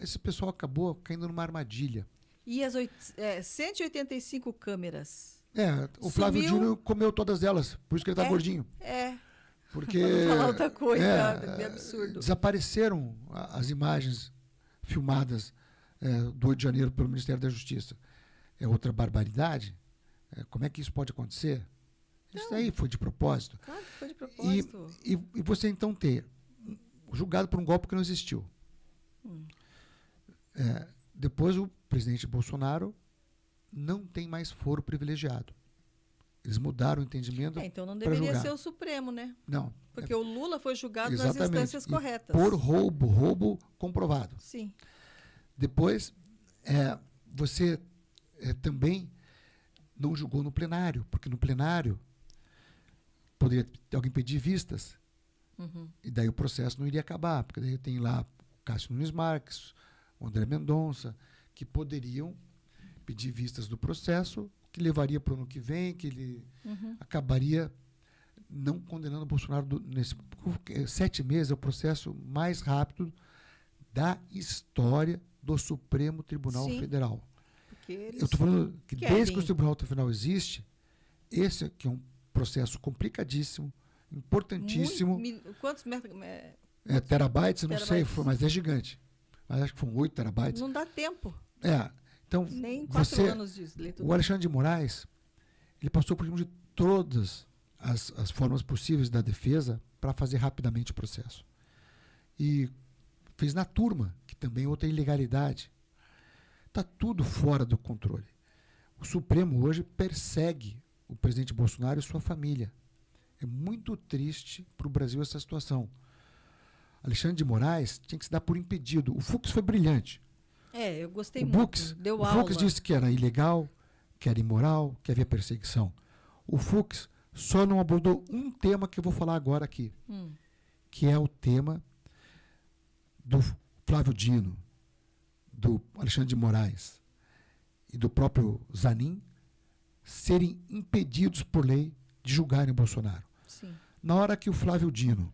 esse pessoal acabou caindo numa armadilha. E as 185 câmeras. O Flávio Dino comeu todas elas, por isso que ele está gordinho. Porque não falar outra coisa, é absurdo. Desapareceram as imagens filmadas do 8 de janeiro pelo Ministério da Justiça. É outra barbaridade. Como é que isso pode acontecer? Isso aí foi de propósito. Claro que foi de propósito. E você então ter julgado por um golpe que não existiu. Depois o presidente Bolsonaro não tem mais foro privilegiado. Eles mudaram o entendimento. Então não deveria ser o Supremo, né? Não. Porque o Lula foi julgado exatamente. nas instâncias corretas. Por roubo comprovado. Sim. Depois, você também não julgou no plenário, porque no plenário poderia alguém pedir vistas, e daí o processo não iria acabar, porque daí tem lá o Cássio Nunes Marques, o André Mendonça, que poderiam pedir vistas do processo, que levaria para o ano que vem, que ele acabaria não condenando o Bolsonaro nesse 7 meses, é o processo mais rápido da história do Supremo Tribunal Federal. Eu estou falando que desde que o Tribunal Federal existe, esse aqui é um processo complicadíssimo, importantíssimo. Quantos terabytes? Eu não sei, mas é gigante. Mas acho que foram 8 terabytes. Não dá tempo. Então, nem 4 anos de leitura. O Alexandre de Moraes, ele passou por cima de todas as formas possíveis da defesa para fazer rapidamente o processo. E fez na turma, que também é outra ilegalidade. Está tudo fora do controle. O Supremo hoje persegue o presidente Bolsonaro e sua família. É muito triste para o Brasil essa situação. Alexandre de Moraes tinha que se dar por impedido. O Fux foi brilhante. Eu gostei muito. Deu aula. O Fux disse que era ilegal, que era imoral, que havia perseguição. O Fux só não abordou um tema que eu vou falar agora aqui, que é o tema do Flávio Dino, do Alexandre de Moraes e do próprio Zanin serem impedidos por lei de julgarem o Bolsonaro. Sim. Na hora que o Flávio Dino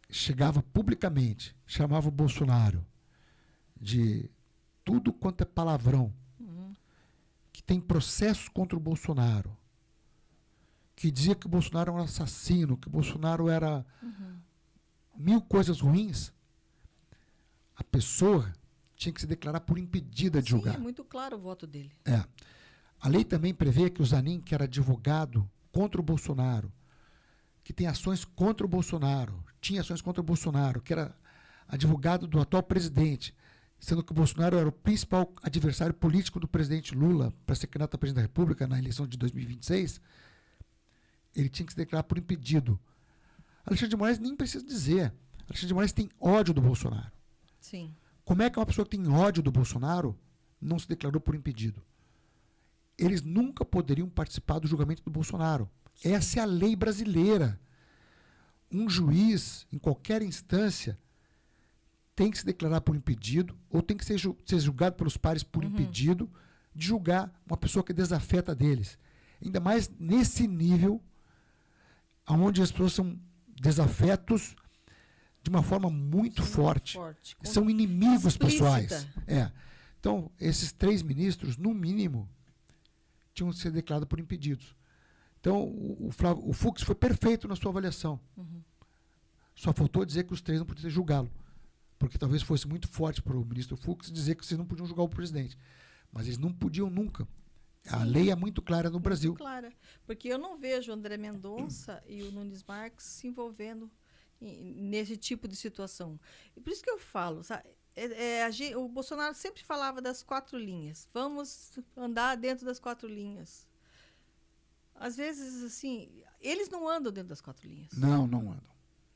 chegava publicamente, chamava o Bolsonaro de tudo quanto é palavrão, que tem processos contra o Bolsonaro, que dizia que o Bolsonaro era um assassino, que o Bolsonaro era 1000 coisas ruins, a pessoa tinha que se declarar por impedida de julgar. É muito claro o voto dele. A lei também prevê que o Zanin, que era advogado contra o Bolsonaro, que tem ações contra o Bolsonaro, tinha ações contra o Bolsonaro, que era advogado do atual presidente, sendo que o Bolsonaro era o principal adversário político do presidente Lula para ser candidato a presidente da República na eleição de 2026, ele tinha que se declarar por impedido. Alexandre de Moraes nem precisa dizer. Alexandre de Moraes tem ódio do Bolsonaro. Sim. Como é que uma pessoa que tem ódio do Bolsonaro não se declarou por impedido? Eles nunca poderiam participar do julgamento do Bolsonaro. Sim. Essa é a lei brasileira. Um juiz, em qualquer instância, tem que se declarar por impedido, ou tem que ser julgado pelos pares por impedido, de julgar uma pessoa que desafeta deles. Ainda mais nesse nível, onde as pessoas são desafetos de uma forma muito forte. São inimigos pessoais. Então, esses 3 ministros, no mínimo, tinham que ser declarados por impedidos. Então, o Fux foi perfeito na sua avaliação. Só faltou dizer que os 3 não podiam julgá-lo. Porque talvez fosse muito forte para o ministro Fux dizer que vocês não podiam julgar o presidente. Mas eles não podiam nunca. Sim. A lei é muito clara no Brasil. Muito clara. Porque eu não vejo o André Mendonça e o Nunes Marques se envolvendo nesse tipo de situação. E por isso que eu falo, sabe? O Bolsonaro sempre falava das 4 linhas. Vamos andar dentro das 4 linhas. às vezes, assim, eles não andam dentro das 4 linhas. Não andam.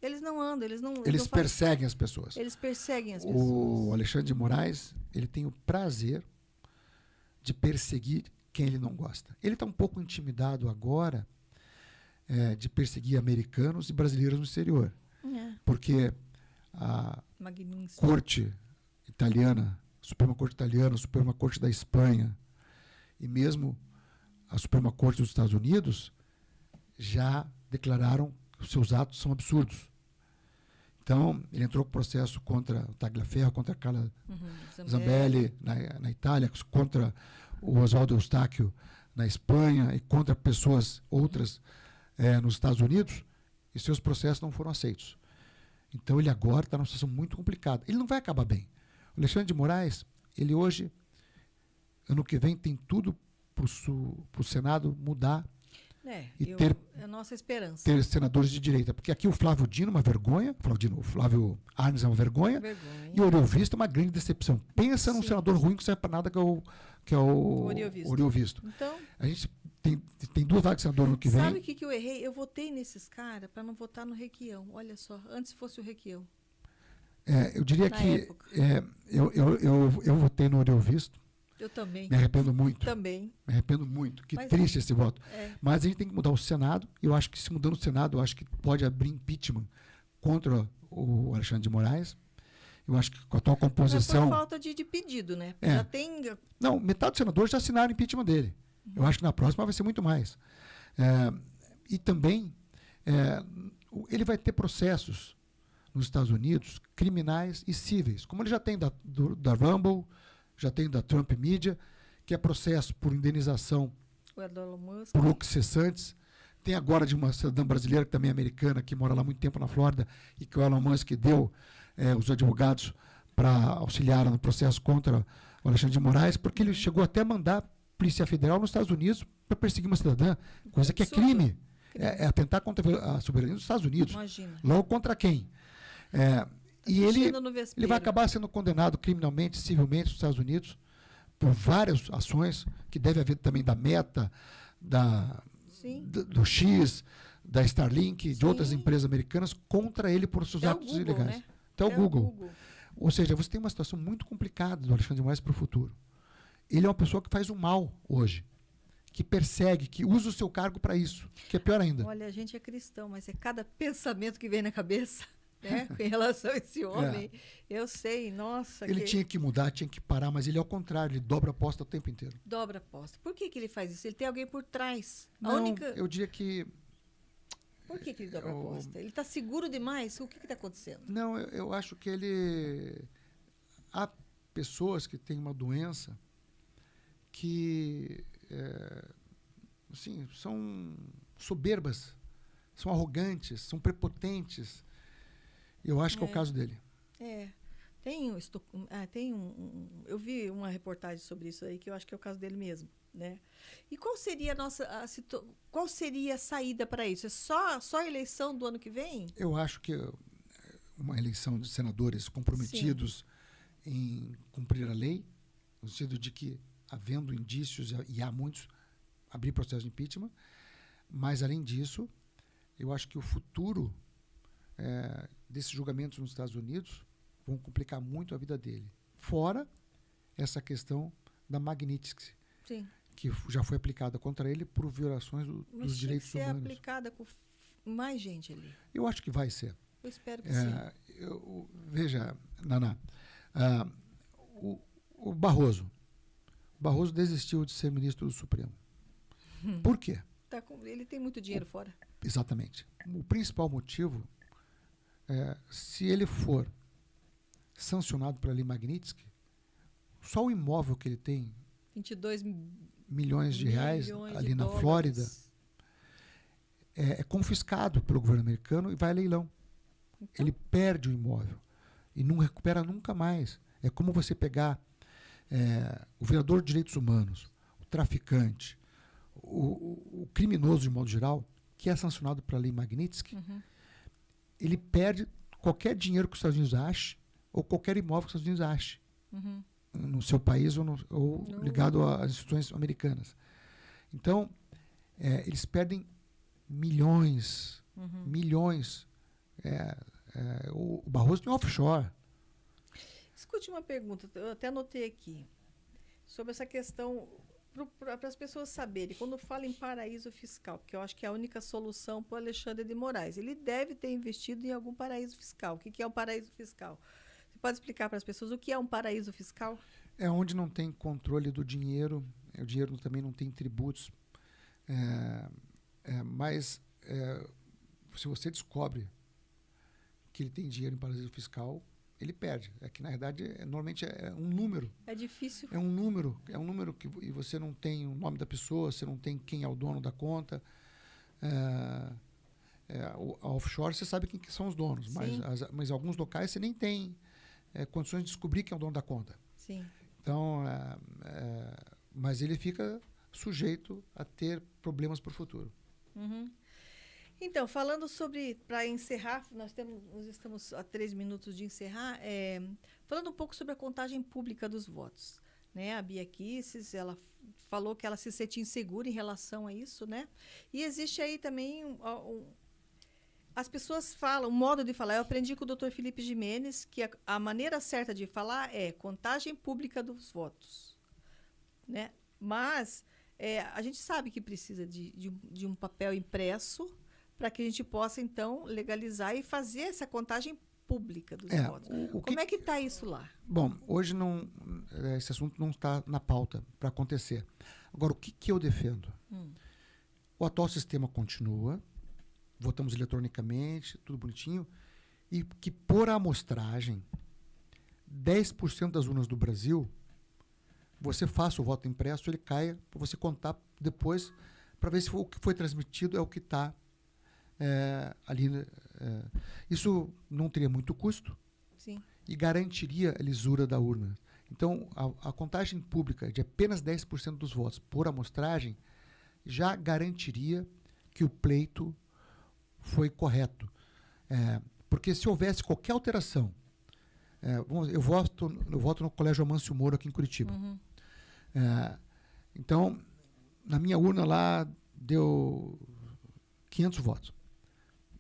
Eles não andam, eles não... Eles não perseguem as pessoas. Eles perseguem as pessoas. O Alexandre de Moraes, ele tem o prazer de perseguir quem ele não gosta. Ele está um pouco intimidado agora de perseguir americanos e brasileiros no exterior. Porque a corte italiana, a Suprema Corte italiana, a Suprema Corte da Espanha e mesmo a Suprema Corte dos Estados Unidos já declararam que os seus atos são absurdos. Então, ele entrou com processo contra o Tagliaferro, contra a Carla Zambelli na Itália, contra o Oswaldo Eustáquio na Espanha e contra pessoas outras nos Estados Unidos, e seus processos não foram aceitos. Então, ele agora está numa situação muito complicada. Ele não vai acabar bem. O Alexandre de Moraes, ele hoje, ano que vem, tem tudo para o Senado mudar e ter é a nossa esperança. Ter senadores de direita. Porque aqui o Flávio Dino é uma vergonha, o Flávio Arnes é uma vergonha. E o Oriovisto é uma grande decepção. Pensa num senador ruim que não serve para nada, que é o Oriovisto. Então, a gente tem 2 vagas de senador no que vem. Sabe o que eu errei? Eu votei nesses caras para não votar no Requião. Olha só, antes fosse o Requião. Eu diria que eu votei no Oriovisto. Eu também. Me arrependo muito. Também. Me arrependo muito. Que triste esse voto. Mas a gente tem que mudar o Senado. Eu acho que se mudando o Senado, eu acho que pode abrir impeachment contra o Alexandre de Moraes. Eu acho que com a atual composição... Mas por falta de pedido, né? Já tem... Não, metade dos senadores já assinaram o impeachment dele. Eu acho que na próxima vai ser muito mais. E também, ele vai ter processos nos Estados Unidos criminais e cíveis, como ele já tem da Rumble, já tem da Trump Media, que é processo por indenização por lucros cessantes. Tem agora de uma cidadã brasileira, que também é americana, que mora lá há muito tempo na Flórida, e que o Elon Musk deu os advogados para auxiliar no processo contra o Alexandre de Moraes, porque ele chegou até a mandar Polícia Federal nos Estados Unidos para perseguir uma cidadã, coisa que é crime. É atentar contra a soberania dos Estados Unidos. Imagina. Logo contra quem? E ele vai acabar sendo condenado criminalmente, civilmente nos Estados Unidos por várias ações, que deve haver também da Meta, do X, da Starlink, de outras empresas americanas, contra ele por seus atos ilegais. Né? Até o Google. Ou seja, você tem uma situação muito complicada do Alexandre de Moraes para o futuro. Ele é uma pessoa que faz o mal hoje, que persegue, que usa o seu cargo para isso, que é pior ainda. Olha, a gente é cristão, mas é cada pensamento que vem na cabeça... em relação a esse homem, eu sei, nossa... Ele tinha que mudar, tinha que parar, mas ele é ao contrário, ele dobra a aposta o tempo inteiro. Dobra a aposta. Por que ele faz isso? Ele tem alguém por trás. Não, eu diria que... Por que ele dobra a aposta? Ele está seguro demais? O que está acontecendo? Não, eu acho que ele... Há pessoas que têm uma doença que assim, são soberbas, são arrogantes, são prepotentes. Eu acho que é o caso dele. Eu vi uma reportagem sobre isso aí, que eu acho que é o caso dele mesmo, né? E qual seria qual seria a saída para isso? É só a eleição do ano que vem? Eu acho que uma eleição de senadores comprometidos em cumprir a lei, no sentido de que, havendo indícios, e há muitos, abrir processo de impeachment, mas, além disso, eu acho que o futuro desses julgamentos nos Estados Unidos vão complicar muito a vida dele. Fora essa questão da Magnitsky, que já foi aplicada contra ele por violações dos direitos humanos. Mas ser aplicada com mais gente ali. Eu acho que vai ser. Eu espero que sim. Veja, Naná, o Barroso desistiu de ser ministro do Supremo. Por quê? Ele tem muito dinheiro fora. Exatamente. O principal motivo se ele for sancionado pela Lei Magnitsky, só o imóvel que ele tem, 22 milhões de reais ali na Flórida, é confiscado pelo governo americano e vai a leilão. Então? Ele perde o imóvel e não recupera nunca mais. É como você pegar o violador de direitos humanos, o traficante, o criminoso de modo geral, que é sancionado pela Lei Magnitsky, ele perde qualquer dinheiro que os Estados Unidos ache ou qualquer imóvel que os Estados Unidos ache no seu país ou ligado às instituições americanas. Então, eles perdem milhões. Milhões. O Barroso tem offshore. Escute uma pergunta, eu até anotei aqui, sobre essa questão, para as pessoas saberem, quando fala em paraíso fiscal, porque eu acho que é a única solução para o Alexandre de Moraes. Ele deve ter investido em algum paraíso fiscal. O que é um paraíso fiscal? Você pode explicar para as pessoas o que é um paraíso fiscal? É onde não tem controle do dinheiro, o dinheiro também não tem tributos, mas se você descobre que ele tem dinheiro em paraíso fiscal, ele perde. É que, na verdade, normalmente é um número. É difícil. É um número e você não tem o nome da pessoa, você não tem quem é o dono da conta. A offshore, você sabe quem que são os donos, mas alguns locais você nem tem condições de descobrir quem é o dono da conta. Sim. Então, mas ele fica sujeito a ter problemas para o futuro. Então, falando sobre, para encerrar, nós estamos a 3 minutos de encerrar, falando um pouco sobre a contagem pública dos votos. Né? A Bia Kicis, ela falou que ela se sente insegura em relação a isso, né? E existe aí também as pessoas falam, um modo de falar, eu aprendi com o Dr. Felipe Jimenez, que a maneira certa de falar é contagem pública dos votos. Né? Mas a gente sabe que precisa de um papel impresso para que a gente possa, então, legalizar e fazer essa contagem pública dos votos. Como é que está isso lá? Bom, hoje esse assunto não está na pauta para acontecer. Agora, o que eu defendo? O atual sistema continua, votamos eletronicamente, tudo bonitinho, e que por amostragem, 10% das urnas do Brasil, você faça o voto impresso, ele caia, para você contar depois, para ver se o que foi transmitido é o que está ali. Isso não teria muito custo. Sim. E garantiria a lisura da urna. Então, a contagem pública de apenas 10% dos votos por amostragem já garantiria que o pleito foi correto. Porque se houvesse qualquer alteração, eu voto no Colégio Amâncio Moro aqui em Curitiba. Então, na minha urna lá deu 500 votos.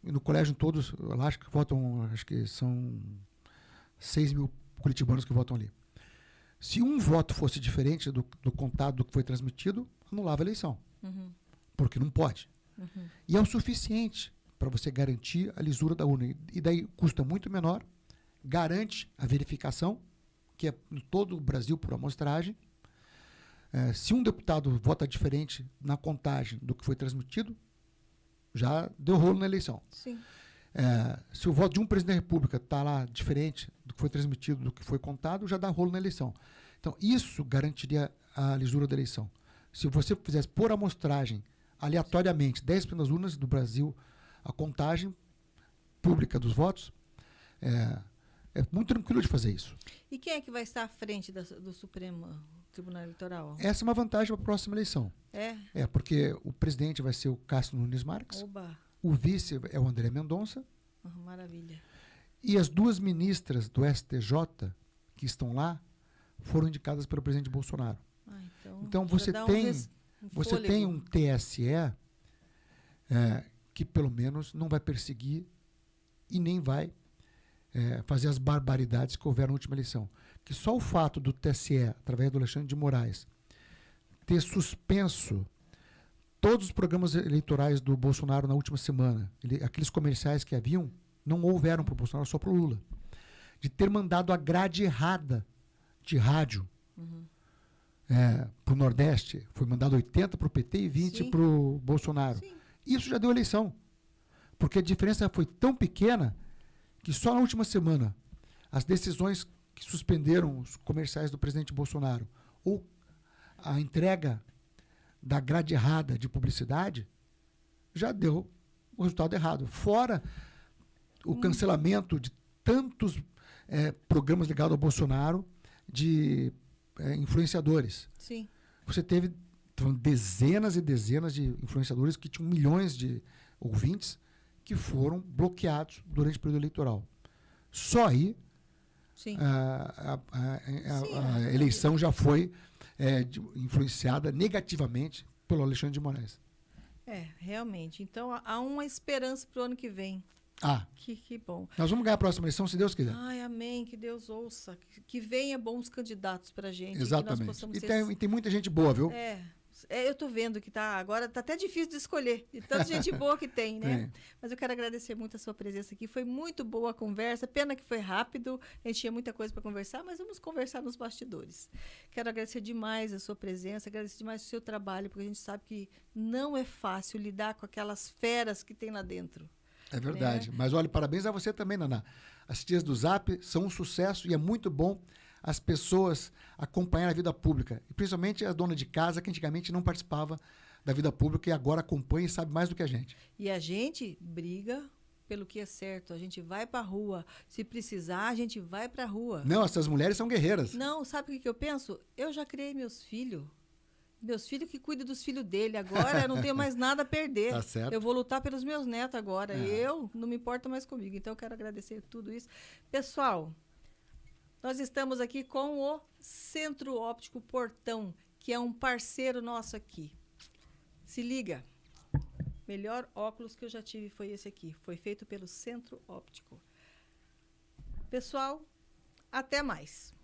E no colégio todos, lá acho que são 6 mil curitibanos que votam ali. Se um voto fosse diferente do contado do que foi transmitido, anulava a eleição. Porque não pode. E é o suficiente para você garantir a lisura da urna. E daí custa muito menor, garante a verificação, que é em todo o Brasil por amostragem. Se um deputado vota diferente na contagem do que foi transmitido, já deu rolo na eleição. Sim. Se o voto de um presidente da República está lá diferente do que foi transmitido, do que foi contado, já dá rolo na eleição. Então, isso garantiria a lisura da eleição. Se você fizesse por amostragem, aleatoriamente, 10% das urnas do Brasil, a contagem pública dos votos, é muito tranquilo de fazer isso. E quem é que vai estar à frente do Supremo Tribunal Eleitoral? Essa é uma vantagem para a próxima eleição. Porque o presidente vai ser o Cássio Nunes Marques. Oba. O vice é o André Mendonça. Maravilha. E as 2 ministras do STJ que estão lá foram indicadas pelo presidente Bolsonaro. Então você tem um TSE que pelo menos não vai perseguir e nem vai fazer as barbaridades que houveram na última eleição. Que só o fato do TSE, através do Alexandre de Moraes, ter suspenso todos os programas eleitorais do Bolsonaro na última semana, aqueles comerciais que haviam, não houveram para o Bolsonaro, só para o Lula. De ter mandado a grade errada de rádio para o Nordeste, foi mandado 80 para o PT e 20 para o Bolsonaro. Sim. Isso já deu eleição. Porque a diferença foi tão pequena que só na última semana as decisões que suspenderam os comerciais do presidente Bolsonaro ou a entrega da grade errada de publicidade já deu o resultado errado. Fora o cancelamento de tantos programas ligados ao Bolsonaro de influenciadores. Sim. Você teve dezenas e dezenas de influenciadores que tinham milhões de ouvintes que foram bloqueados durante o período eleitoral. Só aí a eleição já foi influenciada negativamente pelo Alexandre de Moraes. Realmente. Então, há uma esperança para o ano que vem. Que bom. Nós vamos ganhar a próxima eleição, se Deus quiser. Ai, amém. Que Deus ouça. Que venha bons candidatos para a gente. Exatamente. E tem muita gente boa, viu? Eu tô vendo que agora tá até difícil de escolher, de tanta gente boa que tem, né? Mas eu quero agradecer muito a sua presença aqui. Foi muito boa a conversa. Pena que foi rápido. A gente tinha muita coisa para conversar, mas vamos conversar nos bastidores. Quero agradecer demais a sua presença, agradecer demais o seu trabalho, porque a gente sabe que não é fácil lidar com aquelas feras que tem lá dentro. É verdade. Né? Mas olha, parabéns a você também, Naná. As tias do Zap são um sucesso e é muito bom as pessoas acompanharem a vida pública. E principalmente a dona de casa, que antigamente não participava da vida pública e agora acompanha e sabe mais do que a gente. E a gente briga pelo que é certo. A gente vai para a rua. Se precisar, a gente vai para a rua. Não, essas mulheres são guerreiras. Não, sabe o que eu penso? Eu já criei meus filhos. Meus filhos que cuidam dos filhos dele. Agora eu não tenho mais nada a perder. Tá certo. Eu vou lutar pelos meus netos agora. Eu não me importo mais comigo. Então eu quero agradecer tudo isso. Pessoal, nós estamos aqui com o Centro Óptico Portão, que é um parceiro nosso aqui. Se liga. Melhor óculos que eu já tive foi esse aqui. Foi feito pelo Centro Óptico. Pessoal, até mais.